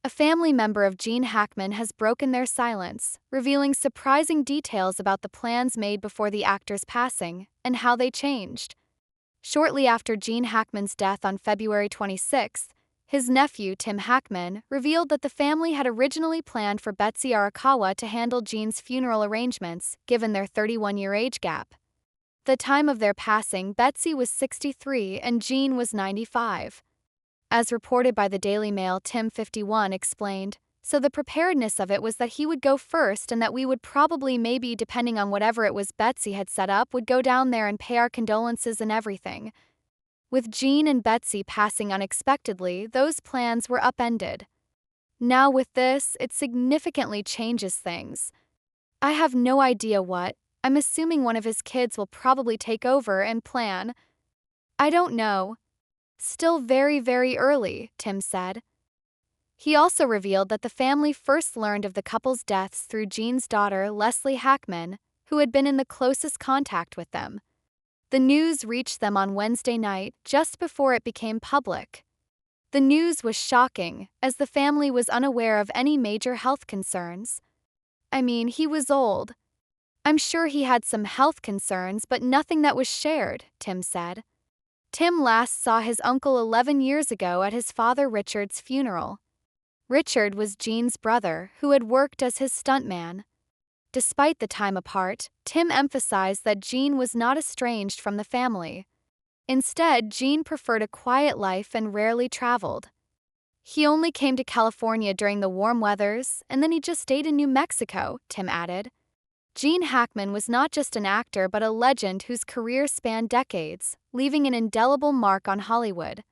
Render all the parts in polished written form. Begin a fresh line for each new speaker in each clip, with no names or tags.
A family member of Gene Hackman has broken their silence, revealing surprising details about the plans made before the actor's passing and how they changed. Shortly after Gene Hackman's death on February 26, his nephew, Tim Hackman, revealed that the family had originally planned for Betsy Arakawa to handle Gene's funeral arrangements, given their 31-year age gap. At the time of their passing, Betsy was 63 and Gene was 95. As reported by the Daily Mail, Tim, 51, explained, "So the preparedness of it was that he would go first and that we would probably, maybe depending on whatever it was Betsy had set up, would go down there and pay our condolences and everything." With Gene and Betsy passing unexpectedly, those plans were upended. Now with this, it significantly changes things. I have no idea what. I'm assuming one of his kids will probably take over and plan. I don't know. Still very, very early, Tim said. He also revealed that the family first learned of the couple's deaths through Gene's daughter, Leslie Hackman, who had been in the closest contact with them. The news reached them on Wednesday night, just before it became public. The news was shocking, as the family was unaware of any major health concerns. I mean, he was old. I'm sure he had some health concerns, but nothing that was shared, Tim said. Tim last saw his uncle 11 years ago at his father Richard's funeral. Richard was Gene's brother, who had worked as his stuntman. Despite the time apart, Tim emphasized that Gene was not estranged from the family. Instead, Gene preferred a quiet life and rarely traveled. He only came to California during the warm weathers, and then he just stayed in New Mexico, Tim added. Gene Hackman was not just an actor but a legend whose career spanned decades, leaving an indelible mark on Hollywood.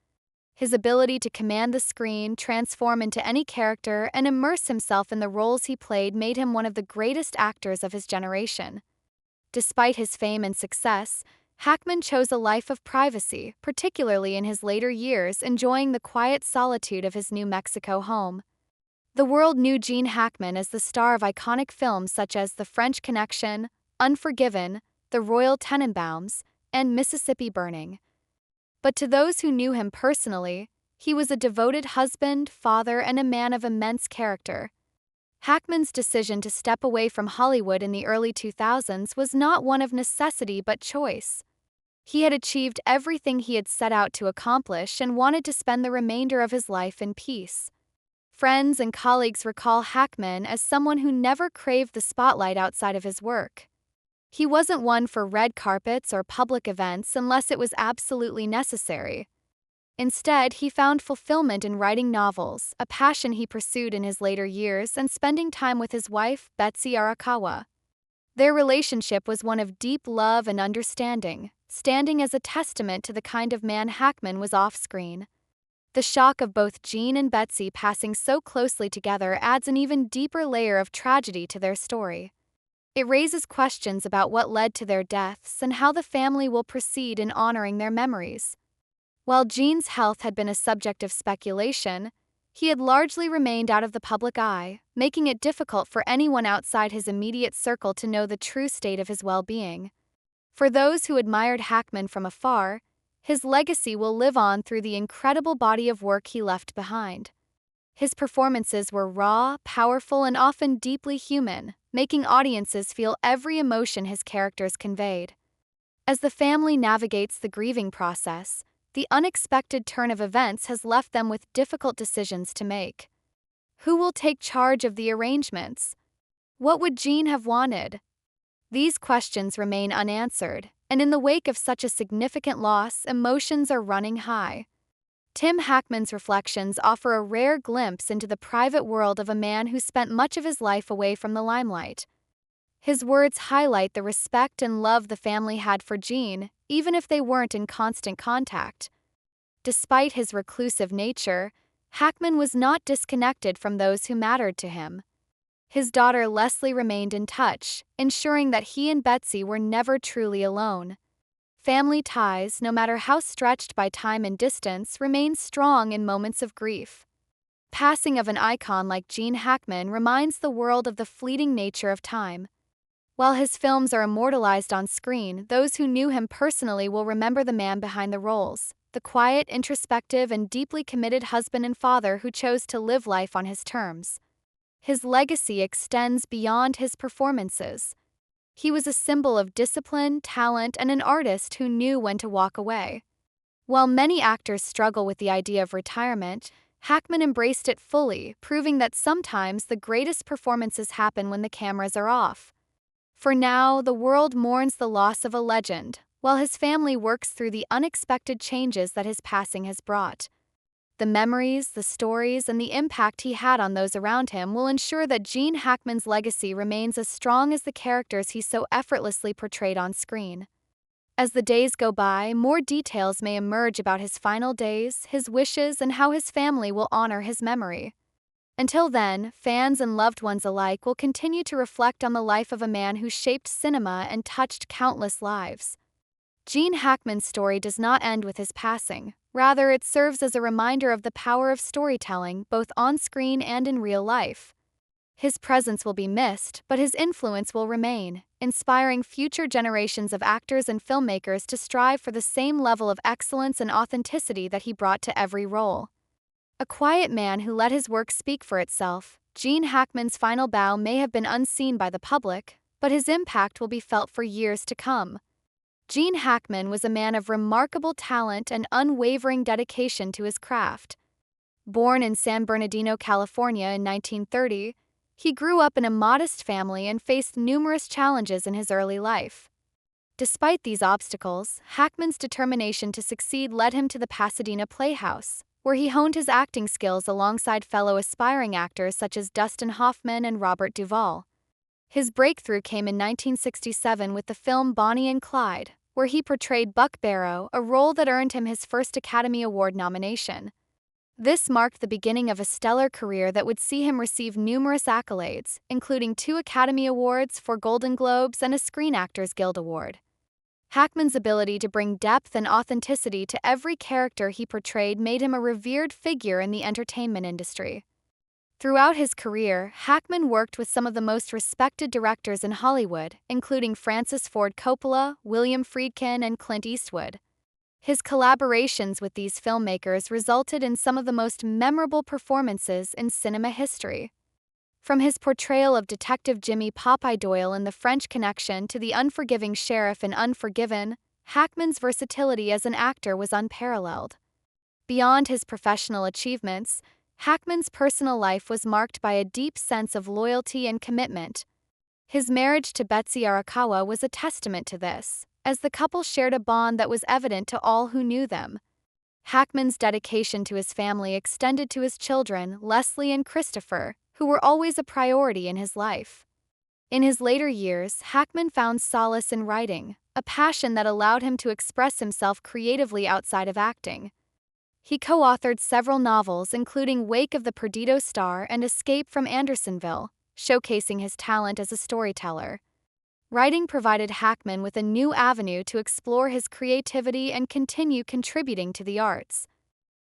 His ability to command the screen, transform into any character, and immerse himself in the roles he played made him one of the greatest actors of his generation. Despite his fame and success, Hackman chose a life of privacy, particularly in his later years, enjoying the quiet solitude of his New Mexico home. The world knew Gene Hackman as the star of iconic films such as The French Connection, Unforgiven, The Royal Tenenbaums, and Mississippi Burning. But to those who knew him personally, he was a devoted husband, father, and a man of immense character. Hackman's decision to step away from Hollywood in the early 2000s was not one of necessity but choice. He had achieved everything he had set out to accomplish and wanted to spend the remainder of his life in peace. Friends and colleagues recall Hackman as someone who never craved the spotlight outside of his work. He wasn't one for red carpets or public events unless it was absolutely necessary. Instead, he found fulfillment in writing novels, a passion he pursued in his later years, and spending time with his wife, Betsy Arakawa. Their relationship was one of deep love and understanding, standing as a testament to the kind of man Hackman was off-screen. The shock of both Gene and Betsy passing so closely together adds an even deeper layer of tragedy to their story. It raises questions about what led to their deaths and how the family will proceed in honoring their memories. While Gene's health had been a subject of speculation, he had largely remained out of the public eye, making it difficult for anyone outside his immediate circle to know the true state of his well-being. For those who admired Hackman from afar, his legacy will live on through the incredible body of work he left behind. His performances were raw, powerful, and often deeply human, making audiences feel every emotion his characters conveyed. As the family navigates the grieving process, the unexpected turn of events has left them with difficult decisions to make. Who will take charge of the arrangements? What would Gene have wanted? These questions remain unanswered, and in the wake of such a significant loss, emotions are running high. Tim Hackman's reflections offer a rare glimpse into the private world of a man who spent much of his life away from the limelight. His words highlight the respect and love the family had for Gene, even if they weren't in constant contact. Despite his reclusive nature, Hackman was not disconnected from those who mattered to him. His daughter Leslie remained in touch, ensuring that he and Betsy were never truly alone. Family ties, no matter how stretched by time and distance, remain strong in moments of grief. Passing of an icon like Gene Hackman reminds the world of the fleeting nature of time. While his films are immortalized on screen, those who knew him personally will remember the man behind the roles, the quiet, introspective, and deeply committed husband and father who chose to live life on his terms. His legacy extends beyond his performances. He was a symbol of discipline, talent, and an artist who knew when to walk away. While many actors struggle with the idea of retirement, Hackman embraced it fully, proving that sometimes the greatest performances happen when the cameras are off. For now, the world mourns the loss of a legend, while his family works through the unexpected changes that his passing has brought. The memories, the stories, and the impact he had on those around him will ensure that Gene Hackman's legacy remains as strong as the characters he so effortlessly portrayed on screen. As the days go by, more details may emerge about his final days, his wishes, and how his family will honor his memory. Until then, fans and loved ones alike will continue to reflect on the life of a man who shaped cinema and touched countless lives. Gene Hackman's story does not end with his passing. Rather, it serves as a reminder of the power of storytelling, both on screen and in real life. His presence will be missed, but his influence will remain, inspiring future generations of actors and filmmakers to strive for the same level of excellence and authenticity that he brought to every role. A quiet man who let his work speak for itself, Gene Hackman's final bow may have been unseen by the public, but his impact will be felt for years to come. Gene Hackman was a man of remarkable talent and unwavering dedication to his craft. Born in San Bernardino, California in 1930, he grew up in a modest family and faced numerous challenges in his early life. Despite these obstacles, Hackman's determination to succeed led him to the Pasadena Playhouse, where he honed his acting skills alongside fellow aspiring actors such as Dustin Hoffman and Robert Duvall. His breakthrough came in 1967 with the film Bonnie and Clyde, where he portrayed Buck Barrow, a role that earned him his first Academy Award nomination. This marked the beginning of a stellar career that would see him receive numerous accolades, including 2 Academy Awards, 4 Golden Globes, and a Screen Actors Guild Award. Hackman's ability to bring depth and authenticity to every character he portrayed made him a revered figure in the entertainment industry. Throughout his career, Hackman worked with some of the most respected directors in Hollywood, including Francis Ford Coppola, William Friedkin, and Clint Eastwood. His collaborations with these filmmakers resulted in some of the most memorable performances in cinema history. From his portrayal of Detective Jimmy Popeye Doyle in The French Connection to the unforgiving sheriff in Unforgiven, Hackman's versatility as an actor was unparalleled. Beyond his professional achievements, Hackman's personal life was marked by a deep sense of loyalty and commitment. His marriage to Betsy Arakawa was a testament to this, as the couple shared a bond that was evident to all who knew them. Hackman's dedication to his family extended to his children, Leslie and Christopher, who were always a priority in his life. In his later years, Hackman found solace in writing, a passion that allowed him to express himself creatively outside of acting. He co-authored several novels, including Wake of the Perdido Star and Escape from Andersonville, showcasing his talent as a storyteller. Writing provided Hackman with a new avenue to explore his creativity and continue contributing to the arts.